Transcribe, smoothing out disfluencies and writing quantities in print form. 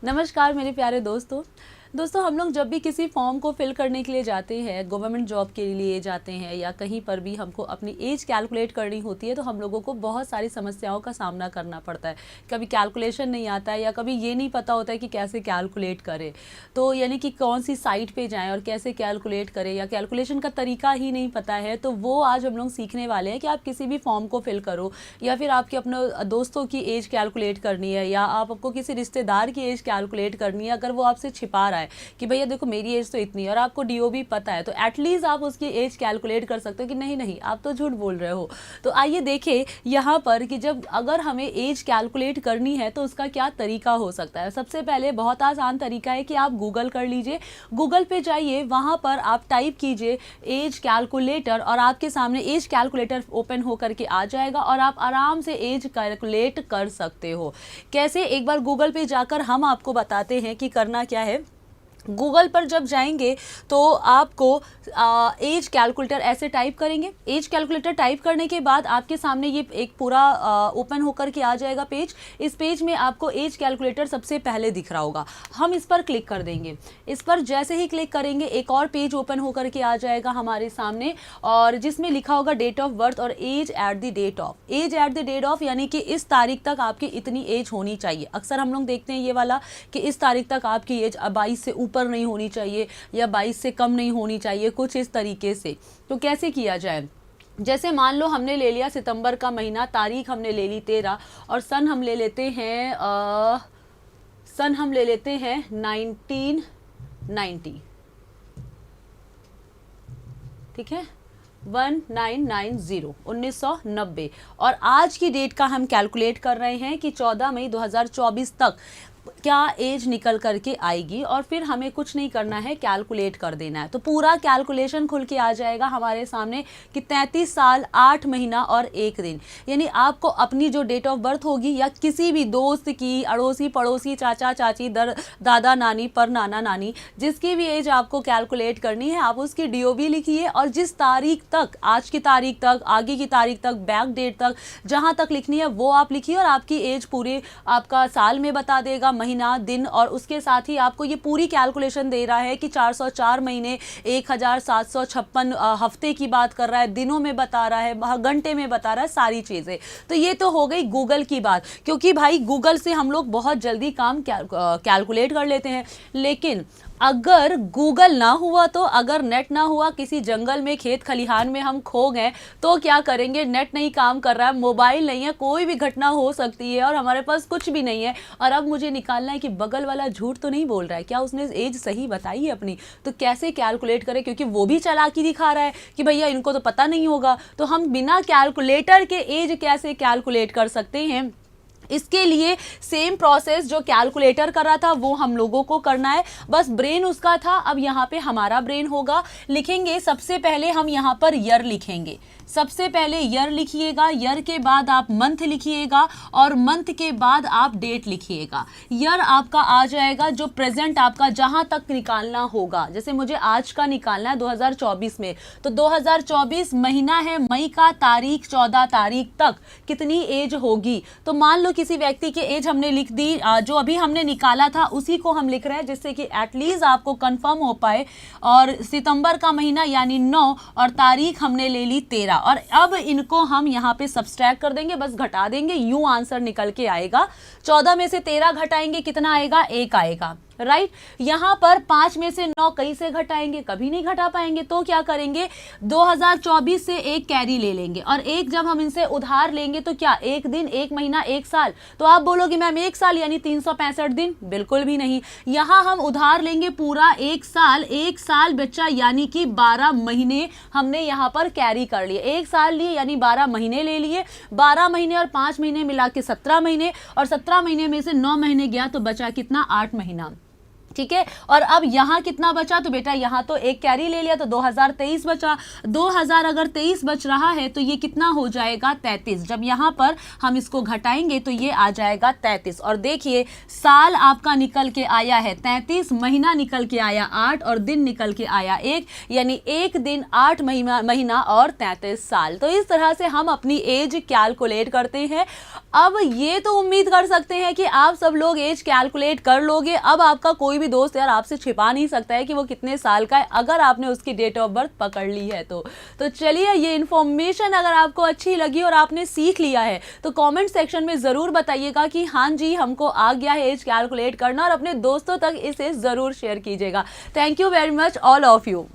नमस्कार मेरे प्यारे दोस्तों हम लोग जब भी किसी फॉर्म को फिल करने के लिए जाते हैं, गवर्नमेंट जॉब के लिए जाते हैं या कहीं पर भी हमको अपनी एज कैलकुलेट करनी होती है तो हम लोगों को बहुत सारी समस्याओं का सामना करना पड़ता है। कभी कैलकुलेशन नहीं आता है या कभी ये नहीं पता होता है कि कैसे कैलकुलेट करें, तो यानी कि कौन सी साइट पे जाएं और कैसे कैलकुलेट करें, या कैलकुलेशन का तरीका ही नहीं पता है। तो वो आज हम लोग सीखने वाले हैं कि आप किसी भी फॉर्म को फिल करो या फिर आपके अपने दोस्तों की एज कैलकुलेट करनी है या आपको किसी रिश्तेदार की एज कैलकुलेट करनी है, अगर वो आपसे छिपा रहा है कि भैया देखो मेरी एज तो इतनी है और आपको डीओबी पता है, तो एटलीस्ट आप उसकी एज कैलकुलेट कर सकते हो कि नहीं नहीं आप तो झूठ बोल रहे हो। तो आइए देखें यहाँ पर कि जब अगर हमें एज कैलकुलेट करनी है तो उसका क्या तरीका हो सकता है। सबसे पहले बहुत आसान तरीका है कि आप गूगल कर लीजिए, गूगल पे जाइए, वहाँ पर आप टाइप कीजिए एज कैलकुलेटर और आपके सामने एज कैलकुलेटर ओपन होकर के आ जाएगा और आप आराम से एज कैलकुलेट कर सकते हो। कैसे, एक बार गूगल पे जाकर हम आपको बताते हैं कि करना क्या है। गूगल पर जब जाएंगे तो आपको एज कैलकुलेटर ऐसे टाइप करेंगे। एज कैलकुलेटर टाइप करने के बाद आपके सामने ये एक पूरा ओपन होकर के आ जाएगा पेज। इस पेज में आपको एज कैलकुलेटर सबसे पहले दिख रहा होगा, हम इस पर क्लिक कर देंगे। इस पर जैसे ही क्लिक करेंगे एक और पेज ओपन होकर के आ जाएगा हमारे सामने, और जिसमें लिखा होगा डेट ऑफ बर्थ और age at the date of. Age at the date of यानी कि इस तारीख तक आपकी इतनी एज होनी चाहिए। अक्सर हम लोग देखते हैं ये वाला कि इस तारीख तक आपकी एज 22 से ऊपर नहीं होनी चाहिए या 22 से कम नहीं होनी चाहिए, कुछ इस तरीके से। तो कैसे किया जाए, जैसे मान लो हमने ले लिया सितंबर का महीना, तारीख हमने ले ली 13 और सन हम ले लेते हैं 1990, ठीक है, 1990 और आज की डेट का हम कैलकुलेट कर रहे हैं कि 14 मई 2024 तक क्या एज निकल करके आएगी, और फिर हमें कुछ नहीं करना है, कैलकुलेट कर देना है। तो पूरा कैलकुलेशन खुल के आ जाएगा हमारे सामने कि 33 साल 8 महीना और 1 दिन। यानी आपको अपनी जो डेट ऑफ बर्थ होगी या किसी भी दोस्त की, अड़ोसी पड़ोसी, चाचा चाची, दादा नानी, पर नाना नानी, जिसकी भी एज आपको कैलकुलेट करनी है आप उसकी डीओबी लिखिए और जिस तारीख तक, आज की तारीख तक, आगे की तारीख तक, बैक डेट तक, जहाँ तक लिखनी है वो आप लिखिए और आपकी एज पूरे आपका साल में बता देगा, महीना, दिन, और उसके साथ ही आपको ये पूरी कैलकुलेशन दे रहा है कि 404 महीने, 1756 हफ्ते की बात कर रहा है, दिनों में बता रहा है, घंटे में बता रहा है, सारी चीज़ें। तो ये तो हो गई गूगल की बात, क्योंकि भाई गूगल से हम लोग बहुत जल्दी काम कैलकुलेट कर लेते हैं। लेकिन अगर गूगल ना हुआ तो, अगर नेट ना हुआ, किसी जंगल में, खेत खलिहान में हम खो गए तो क्या करेंगे। नेट नहीं काम कर रहा है, मोबाइल नहीं है, कोई भी घटना हो सकती है और हमारे पास कुछ भी नहीं है, और अब मुझे निकालना है कि बगल वाला झूठ तो नहीं बोल रहा है, क्या उसने एज सही बताई है अपनी, तो कैसे कैलकुलेट करें, क्योंकि वो भी चालाकी दिखा रहा है कि भैया इनको तो पता नहीं होगा। तो हम बिना कैलकुलेटर के एज कैसे कैलकुलेट कर सकते हैं। इसके लिए सेम प्रोसेस जो कैलकुलेटर कर रहा था वो हम लोगों को करना है, बस ब्रेन उसका था, अब यहाँ पे हमारा ब्रेन होगा। लिखेंगे सबसे पहले हम यहाँ पर ईयर लिखेंगे, सबसे पहले ईयर लिखिएगा, ईयर के बाद आप मंथ लिखिएगा और मंथ के बाद आप डेट लिखिएगा। ईयर आपका आ जाएगा जो प्रेजेंट आपका जहाँ तक निकालना होगा, जैसे मुझे आज का निकालना है 2024 में, तो 2024 महीना है मई का, तारीख 14 तारीख तक कितनी एज होगी। तो मान लो किसी व्यक्ति की एज हमने लिख दी, जो अभी हमने निकाला था उसी को हम लिख रहे हैं, जिससे कि एटलीस्ट आपको कंफर्म हो पाए। और सितंबर का महीना यानी 9 और तारीख हमने ले ली 13, और अब इनको हम यहाँ पे सब्सट्रैक्ट कर देंगे, बस घटा देंगे, यूं आंसर निकल के आएगा। 14 में से 13 घटाएंगे, कितना आएगा, 1 आएगा, राइट। यहां पर 5 में से 9 कैसे घटाएंगे, कभी नहीं घटा पाएंगे, तो क्या करेंगे, 2024 से 1 कैरी ले लेंगे, और 1 जब हम इनसे उधार लेंगे तो क्या, 1 दिन, 1 महीना, 1 साल। तो आप बोलोगे मैम 1 साल यानी 365 दिन, बिल्कुल भी नहीं। यहां हम उधार लेंगे पूरा 1 साल, 1 साल बच्चा यानी कि 12 महीने हमने यहां पर कैरी कर लिए। 1 साल लिए यानी 12 महीने ले लिए, 12 महीने और 5 महीने मिला के 17 महीने, और 17 महीने में से 9 महीने गया तो बचा कितना, 8 महीना। ठीक है। और अब यहाँ कितना बचा, तो बेटा यहाँ तो एक कैरी ले लिया तो 2023 बचा। 2000 अगर 23 बच रहा है तो ये कितना हो जाएगा 33। जब यहाँ पर हम इसको घटाएंगे तो ये आ जाएगा 33। और देखिए साल आपका निकल के आया है 33, महीना निकल के आया 8 और दिन निकल के आया 1, यानी 1 दिन 8 महीना और 33 साल। तो इस तरह से हम अपनी एज कैलकुलेट करते हैं। अब ये तो उम्मीद कर सकते हैं कि आप सब लोग एज कैलकुलेट कर लोगे। अब आपका कोई भी दोस्त यार आपसे छिपा नहीं सकता है कि वो कितने साल का है, अगर आपने उसकी डेट ऑफ बर्थ पकड़ ली है तो चलिए, ये इन्फॉर्मेशन अगर आपको अच्छी लगी और आपने सीख लिया है तो कमेंट सेक्शन में जरूर बताइएगा कि हाँ जी हमको आ गया है एज कैलकुलेट करना, और अपने दोस्तों तक इसे जरूर शेयर कीजिएगा। Thank you very much all of you.